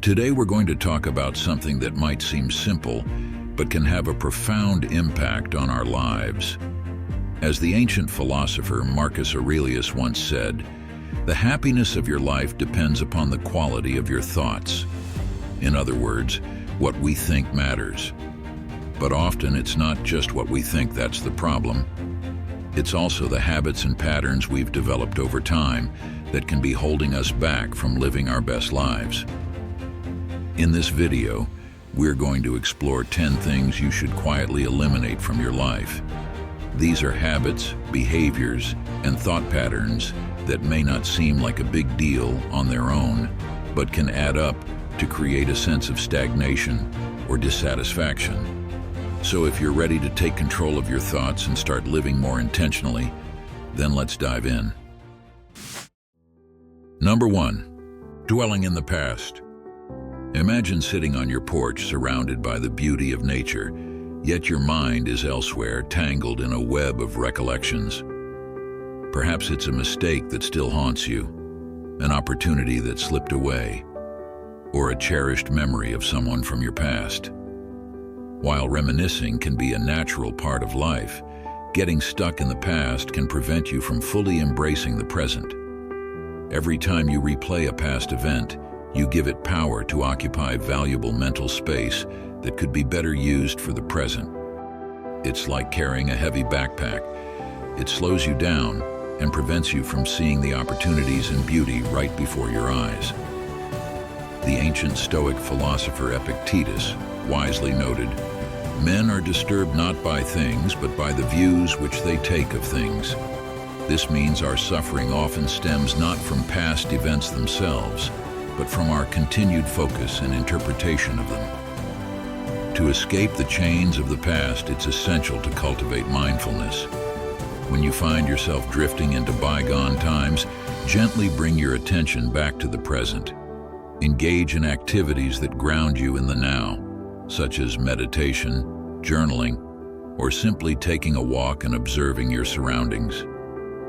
Today we're going to talk about something that might seem simple, but can have a profound impact on our lives. As the ancient philosopher Marcus Aurelius once said, "The happiness of your life depends upon the quality of your thoughts." In other words, what we think matters. But often it's not just what we think that's the problem. It's also the habits and patterns we've developed over time that can be holding us back from living our best lives. In this video, we're going to explore 10 things you should quietly eliminate from your life. These are habits, behaviors, and thought patterns that may not seem like a big deal on their own, but can add up to create a sense of stagnation or dissatisfaction. So if you're ready to take control of your thoughts and start living more intentionally, then let's dive in. Number 1, dwelling in the past. Imagine sitting on your porch surrounded by the beauty of nature, yet your mind is elsewhere, tangled in a web of recollections. Perhaps it's a mistake that still haunts you, an opportunity that slipped away, or a cherished memory of someone from your past. While reminiscing can be a natural part of life, getting stuck in the past can prevent you from fully embracing the present. Every time you replay a past event, you give it power to occupy valuable mental space that could be better used for the present. It's like carrying a heavy backpack. It slows you down and prevents you from seeing the opportunities and beauty right before your eyes. The ancient Stoic philosopher Epictetus wisely noted, "Men are disturbed not by things, but by the views which they take of things." This means our suffering often stems not from past events themselves, but from our continued focus and interpretation of them. To escape the chains of the past, it's essential to cultivate mindfulness. When you find yourself drifting into bygone times, gently bring your attention back to the present. Engage in activities that ground you in the now, such as meditation, journaling, or simply taking a walk and observing your surroundings.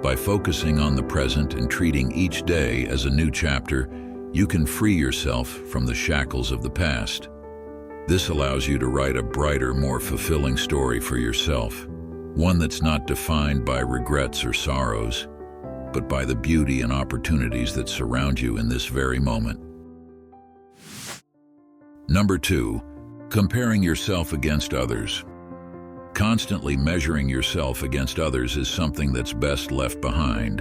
By focusing on the present and treating each day as a new chapter, you can free yourself from the shackles of the past. This allows you to write a brighter, more fulfilling story for yourself, one that's not defined by regrets or sorrows, but by the beauty and opportunities that surround you in this very moment. Number 2, comparing yourself against others. Constantly measuring yourself against others is something that's best left behind.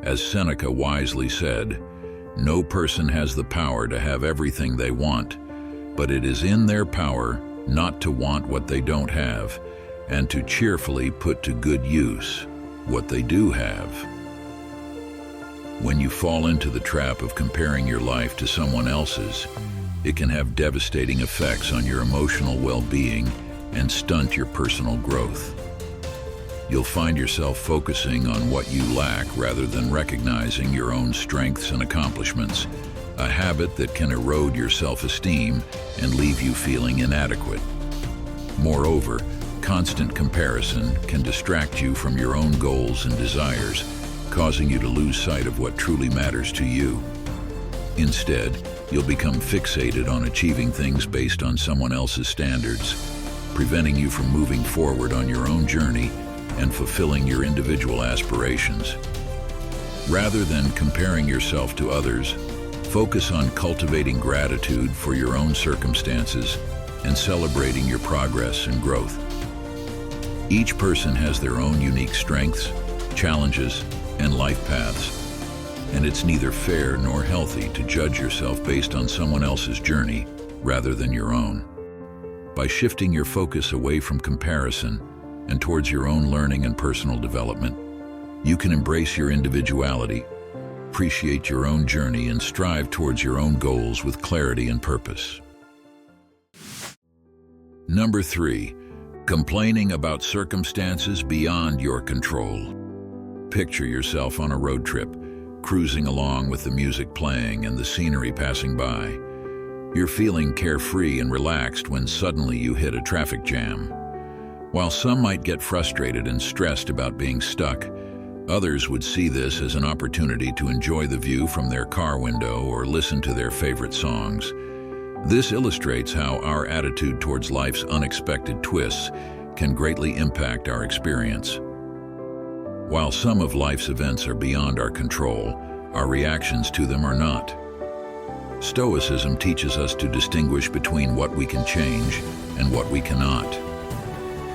As Seneca wisely said, "No person has the power to have everything they want, but it is in their power not to want what they don't have, and to cheerfully put to good use what they do have." When you fall into the trap of comparing your life to someone else's, it can have devastating effects on your emotional well-being and stunt your personal growth. You'll find yourself focusing on what you lack rather than recognizing your own strengths and accomplishments, a habit that can erode your self-esteem and leave you feeling inadequate. Moreover, constant comparison can distract you from your own goals and desires, causing you to lose sight of what truly matters to you. Instead, you'll become fixated on achieving things based on someone else's standards, preventing you from moving forward on your own journey and fulfilling your individual aspirations. Rather than comparing yourself to others, focus on cultivating gratitude for your own circumstances and celebrating your progress and growth. Each person has their own unique strengths, challenges, and life paths, and it's neither fair nor healthy to judge yourself based on someone else's journey rather than your own. By shifting your focus away from comparison and towards your own learning and personal development, you can embrace your individuality, appreciate your own journey, and strive towards your own goals with clarity and purpose. Number 3, complaining about circumstances beyond your control. Picture yourself on a road trip, cruising along with the music playing and the scenery passing by. You're feeling carefree and relaxed when suddenly you hit a traffic jam. While some might get frustrated and stressed about being stuck, others would see this as an opportunity to enjoy the view from their car window or listen to their favorite songs. This illustrates how our attitude towards life's unexpected twists can greatly impact our experience. While some of life's events are beyond our control, our reactions to them are not. Stoicism teaches us to distinguish between what we can change and what we cannot.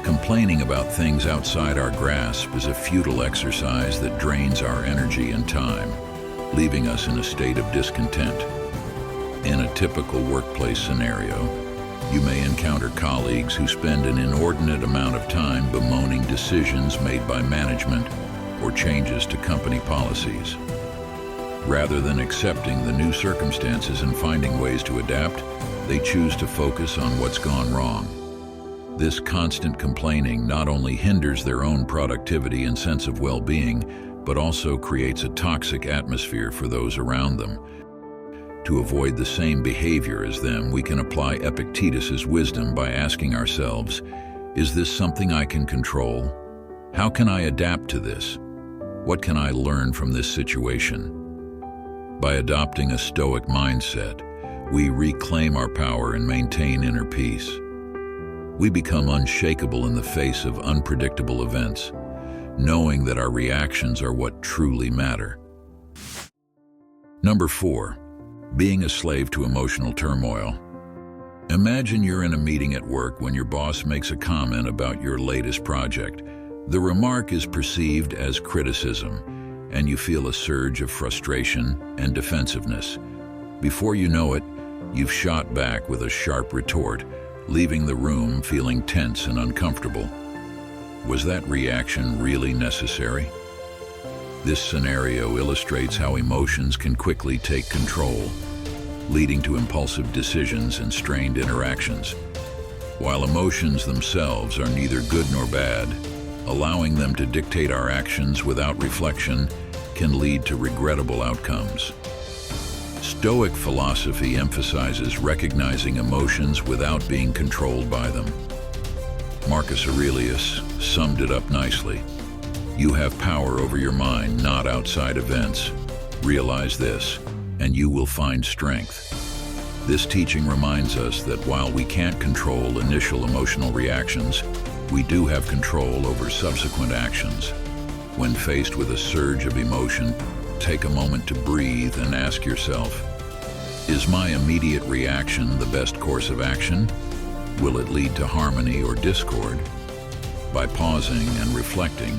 Complaining about things outside our grasp is a futile exercise that drains our energy and time, leaving us in a state of discontent. In a typical workplace scenario, you may encounter colleagues who spend an inordinate amount of time bemoaning decisions made by management or changes to company policies. Rather than accepting the new circumstances and finding ways to adapt, they choose to focus on what's gone wrong. This constant complaining not only hinders their own productivity and sense of well-being, but also creates a toxic atmosphere for those around them. To avoid the same behavior as them, we can apply Epictetus's wisdom by asking ourselves, is this something I can control? How can I adapt to this? What can I learn from this situation? By adopting a Stoic mindset, we reclaim our power and maintain inner peace. We become unshakable in the face of unpredictable events, knowing that our reactions are what truly matter. Number 4, being a slave to emotional turmoil. Imagine you're in a meeting at work when your boss makes a comment about your latest project. The remark is perceived as criticism, and you feel a surge of frustration and defensiveness. Before you know it, you've shot back with a sharp retort, leaving the room feeling tense and uncomfortable. Was that reaction really necessary? This scenario illustrates how emotions can quickly take control, leading to impulsive decisions and strained interactions. While emotions themselves are neither good nor bad, allowing them to dictate our actions without reflection can lead to regrettable outcomes. Stoic philosophy emphasizes recognizing emotions without being controlled by them. Marcus Aurelius summed it up nicely. You have power over your mind, not outside events. Realize this, and you will find strength. This teaching reminds us that while we can't control initial emotional reactions, we do have control over subsequent actions. When faced with a surge of emotion, take a moment to breathe and ask yourself, is my immediate reaction the best course of action? Will it lead to harmony or discord? By pausing and reflecting,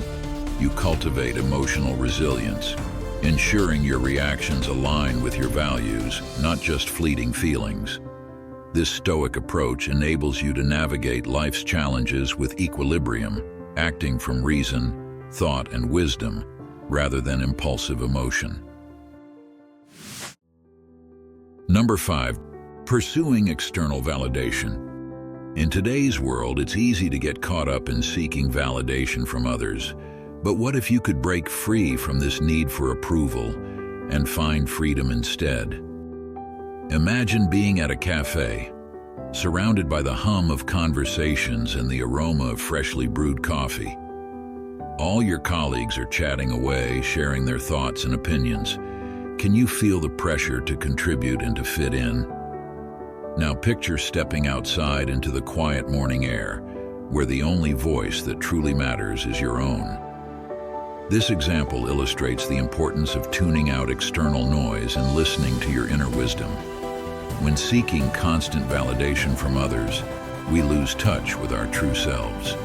you cultivate emotional resilience, ensuring your reactions align with your values, not just fleeting feelings. This Stoic approach enables you to navigate life's challenges with equilibrium, acting from reason, thought, and wisdom, rather than impulsive emotion. Number 5, pursuing external validation. In today's world, it's easy to get caught up in seeking validation from others. But what if you could break free from this need for approval and find freedom instead? Imagine being at a cafe, surrounded by the hum of conversations and the aroma of freshly brewed coffee. All your colleagues are chatting away, sharing their thoughts and opinions. Can you feel the pressure to contribute and to fit in? Now picture stepping outside into the quiet morning air, where the only voice that truly matters is your own. This example illustrates the importance of tuning out external noise and listening to your inner wisdom. When seeking constant validation from others, we lose touch with our true selves.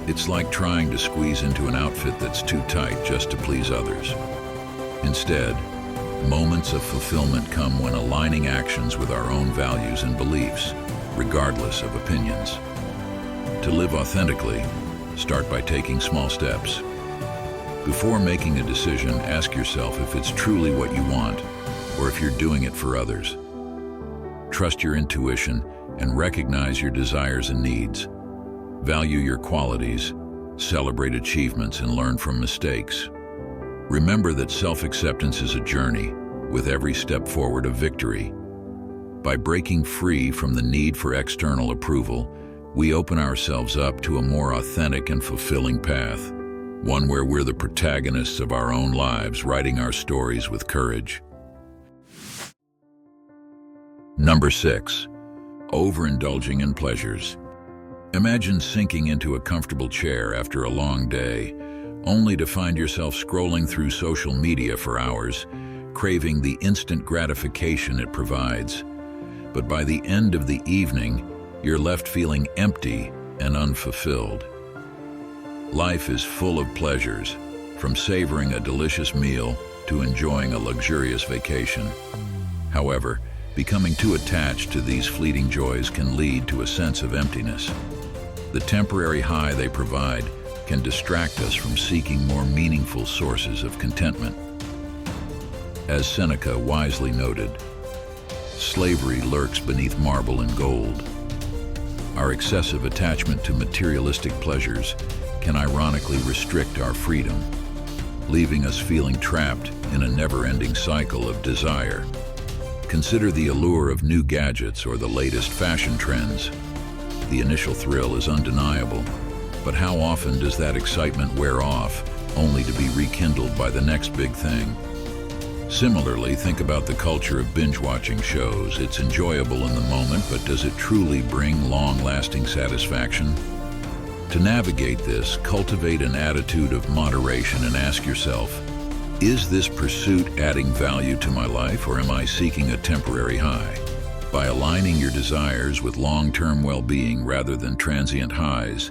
It's like trying to squeeze into an outfit that's too tight just to please others. Instead, moments of fulfillment come when aligning actions with our own values and beliefs, regardless of opinions. To live authentically, start by taking small steps. Before making a decision, ask yourself if it's truly what you want, or if you're doing it for others. Trust your intuition and recognize your desires and needs. Value your qualities, celebrate achievements, and learn from mistakes. Remember that self-acceptance is a journey, with every step forward a victory. By breaking free from the need for external approval, we open ourselves up to a more authentic and fulfilling path, one where we're the protagonists of our own lives, writing our stories with courage. Number 6, Overindulging in pleasures. Imagine sinking into a comfortable chair after a long day, only to find yourself scrolling through social media for hours, craving the instant gratification it provides. But by the end of the evening, you're left feeling empty and unfulfilled. Life is full of pleasures, from savoring a delicious meal to enjoying a luxurious vacation. However, becoming too attached to these fleeting joys can lead to a sense of emptiness. The temporary high they provide can distract us from seeking more meaningful sources of contentment. As Seneca wisely noted, slavery lurks beneath marble and gold. Our excessive attachment to materialistic pleasures can ironically restrict our freedom, leaving us feeling trapped in a never-ending cycle of desire. Consider the allure of new gadgets or the latest fashion trends. The initial thrill is undeniable, but how often does that excitement wear off, only to be rekindled by the next big thing? Similarly, think about the culture of binge-watching shows. It's enjoyable in the moment, but does it truly bring long-lasting satisfaction? To navigate this, cultivate an attitude of moderation and ask yourself, is this pursuit adding value to my life, or am I seeking a temporary high? By aligning your desires with long-term well-being rather than transient highs,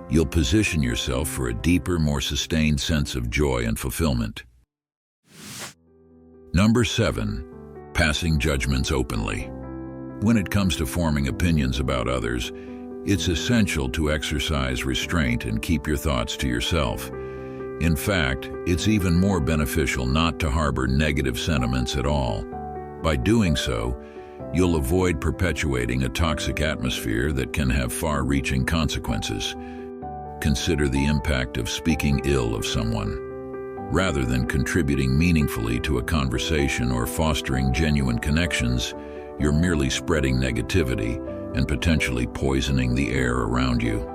you'll position yourself for a deeper, more sustained sense of joy and fulfillment. Number 7, passing judgments openly. When it comes to forming opinions about others, it's essential to exercise restraint and keep your thoughts to yourself. In fact, it's even more beneficial not to harbor negative sentiments at all. By doing so, you'll avoid perpetuating a toxic atmosphere that can have far-reaching consequences. Consider the impact of speaking ill of someone. Rather than contributing meaningfully to a conversation or fostering genuine connections, you're merely spreading negativity and potentially poisoning the air around you.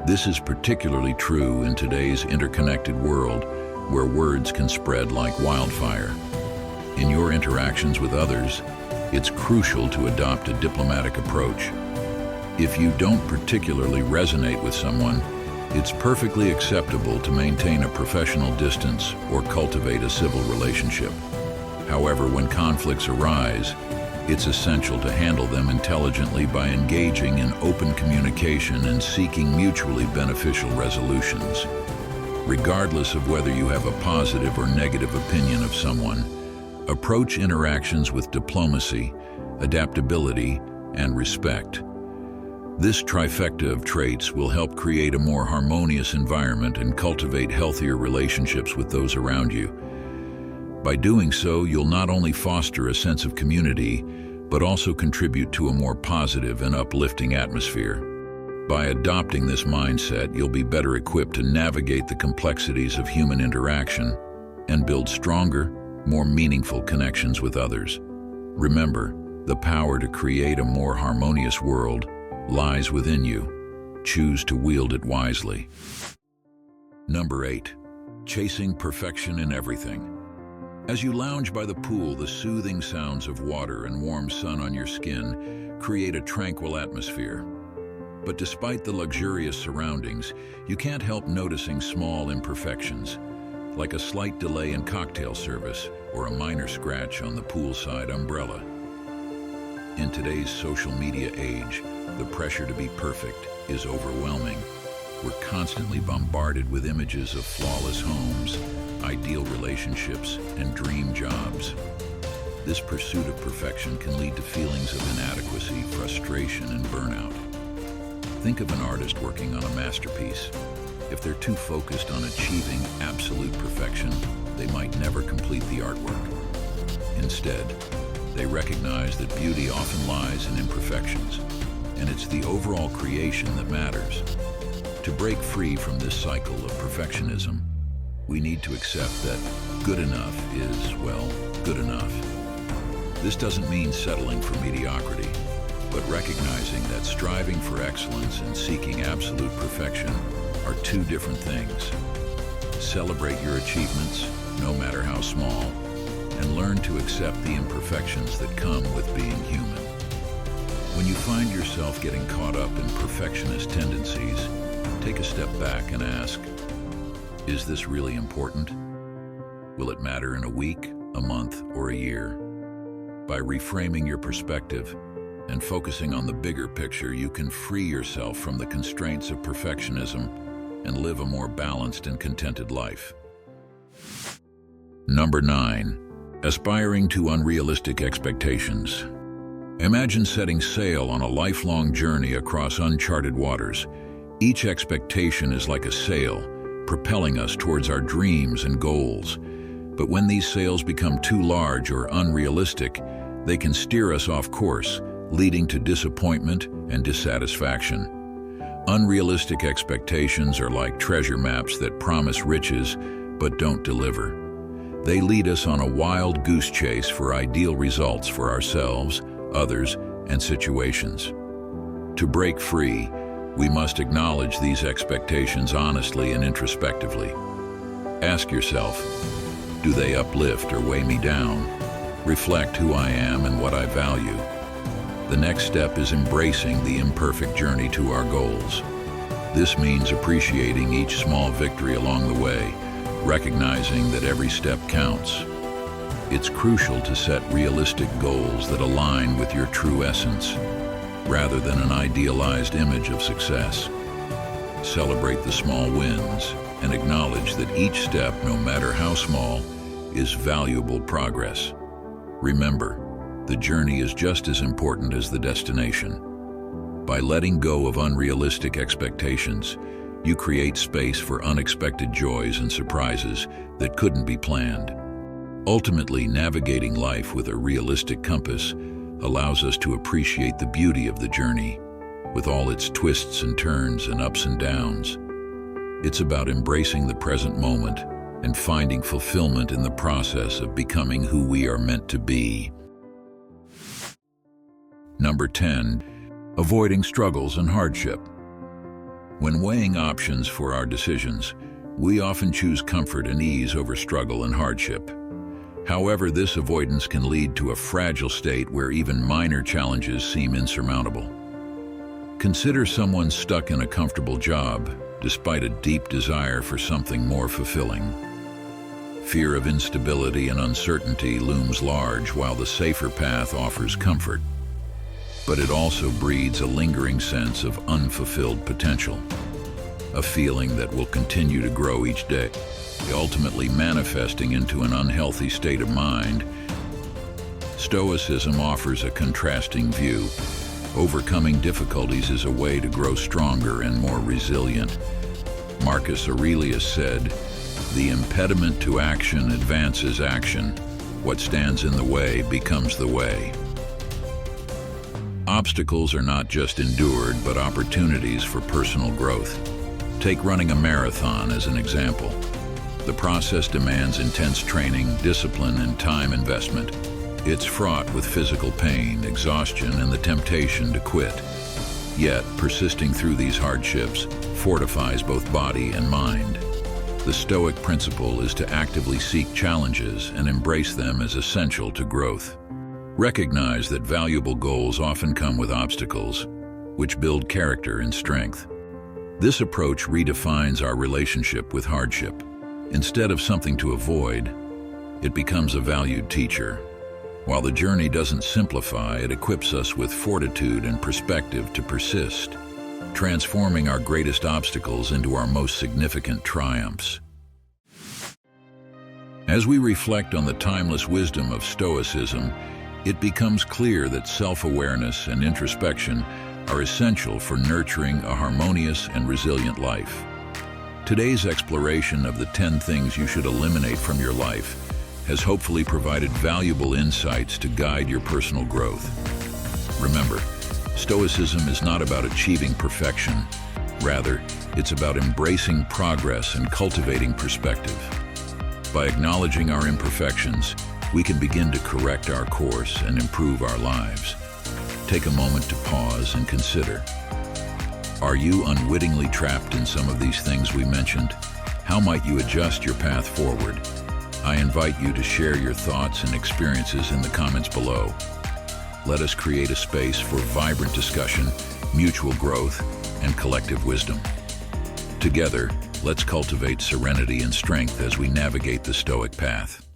This is particularly true in today's interconnected world, where words can spread like wildfire. In your interactions with others, it's crucial to adopt a diplomatic approach. If you don't particularly resonate with someone, it's perfectly acceptable to maintain a professional distance or cultivate a civil relationship. However, when conflicts arise, it's essential to handle them intelligently by engaging in open communication and seeking mutually beneficial resolutions. Regardless of whether you have a positive or negative opinion of someone, approach interactions with diplomacy, adaptability, and respect. This trifecta of traits will help create a more harmonious environment and cultivate healthier relationships with those around you. By doing so, you'll not only foster a sense of community, but also contribute to a more positive and uplifting atmosphere. By adopting this mindset, you'll be better equipped to navigate the complexities of human interaction and build stronger, more meaningful connections with others. Remember, the power to create a more harmonious world lies within you. Choose to wield it wisely. Number 8, chasing perfection in everything. As you lounge by the pool, the soothing sounds of water and warm sun on your skin create a tranquil atmosphere. But despite the luxurious surroundings, you can't help noticing small imperfections, like a slight delay in cocktail service or a minor scratch on the poolside umbrella. In today's social media age, the pressure to be perfect is overwhelming. We're constantly bombarded with images of flawless homes, ideal relationships, and dream jobs. This pursuit of perfection can lead to feelings of inadequacy, frustration, and burnout. Think of an artist working on a masterpiece. If they're too focused on achieving absolute perfection, they might never complete the artwork. Instead, they recognize that beauty often lies in imperfections, and it's the overall creation that matters. To break free from this cycle of perfectionism, we need to accept that good enough is, well, good enough. This doesn't mean settling for mediocrity, but recognizing that striving for excellence and seeking absolute perfection are two different things. Celebrate your achievements, no matter how small, and learn to accept the imperfections that come with being human. When you find yourself getting caught up in perfectionist tendencies, take a step back and ask, is this really important? Will it matter in a week, a month, or a year? By reframing your perspective and focusing on the bigger picture, you can free yourself from the constraints of perfectionism and live a more balanced and contented life. Number 9. Aspiring to unrealistic expectations. Imagine setting sail on a lifelong journey across uncharted waters. Each expectation is like a sail, propelling us towards our dreams and goals. But when these sails become too large or unrealistic, they can steer us off course, leading to disappointment and dissatisfaction. Unrealistic expectations are like treasure maps that promise riches but don't deliver. They lead us on a wild goose chase for ideal results for ourselves, others, and situations. To break free, we must acknowledge these expectations honestly and introspectively. Ask yourself, do they uplift or weigh me down? Reflect who I am and what I value. The next step is embracing the imperfect journey to our goals. This means appreciating each small victory along the way, recognizing that every step counts. It's crucial to set realistic goals that align with your true essence, rather than an idealized image of success. Celebrate the small wins and acknowledge that each step, no matter how small, is valuable progress. Remember, the journey is just as important as the destination. By letting go of unrealistic expectations, you create space for unexpected joys and surprises that couldn't be planned. Ultimately, navigating life with a realistic compass allows us to appreciate the beauty of the journey, with all its twists and turns and ups and downs. It's about embracing the present moment and finding fulfillment in the process of becoming who we are meant to be. Number 10. Avoiding struggles and hardship. When weighing options for our decisions, we often choose comfort and ease over struggle and hardship. However, this avoidance can lead to a fragile state where even minor challenges seem insurmountable. Consider someone stuck in a comfortable job, despite a deep desire for something more fulfilling. Fear of instability and uncertainty looms large, while the safer path offers comfort. But it also breeds a lingering sense of unfulfilled potential, a feeling that will continue to grow each day, ultimately manifesting into an unhealthy state of mind. Stoicism offers a contrasting view. Overcoming difficulties is a way to grow stronger and more resilient. Marcus Aurelius said, "The impediment to action advances action. What stands in the way becomes the way." Obstacles are not just endured, but opportunities for personal growth. Take running a marathon as an example. The process demands intense training, discipline, and time investment. It's fraught with physical pain, exhaustion, and the temptation to quit. Yet, persisting through these hardships fortifies both body and mind. The Stoic principle is to actively seek challenges and embrace them as essential to growth. Recognize that valuable goals often come with obstacles, which build character and strength. This approach redefines our relationship with hardship. Instead of something to avoid, it becomes a valued teacher. While the journey doesn't simplify, it equips us with fortitude and perspective to persist, transforming our greatest obstacles into our most significant triumphs. As we reflect on the timeless wisdom of Stoicism, it becomes clear that self-awareness and introspection are essential for nurturing a harmonious and resilient life. Today's exploration of the 10 things you should eliminate from your life has hopefully provided valuable insights to guide your personal growth. Remember, Stoicism is not about achieving perfection. Rather, it's about embracing progress and cultivating perspective. By acknowledging our imperfections, we can begin to correct our course and improve our lives. Take a moment to pause and consider. Are you unwittingly trapped in some of these things we mentioned? How might you adjust your path forward? I invite you to share your thoughts and experiences in the comments below. let us create a space for vibrant discussion, mutual growth, and collective wisdom. Together, let's cultivate serenity and strength as we navigate the Stoic path.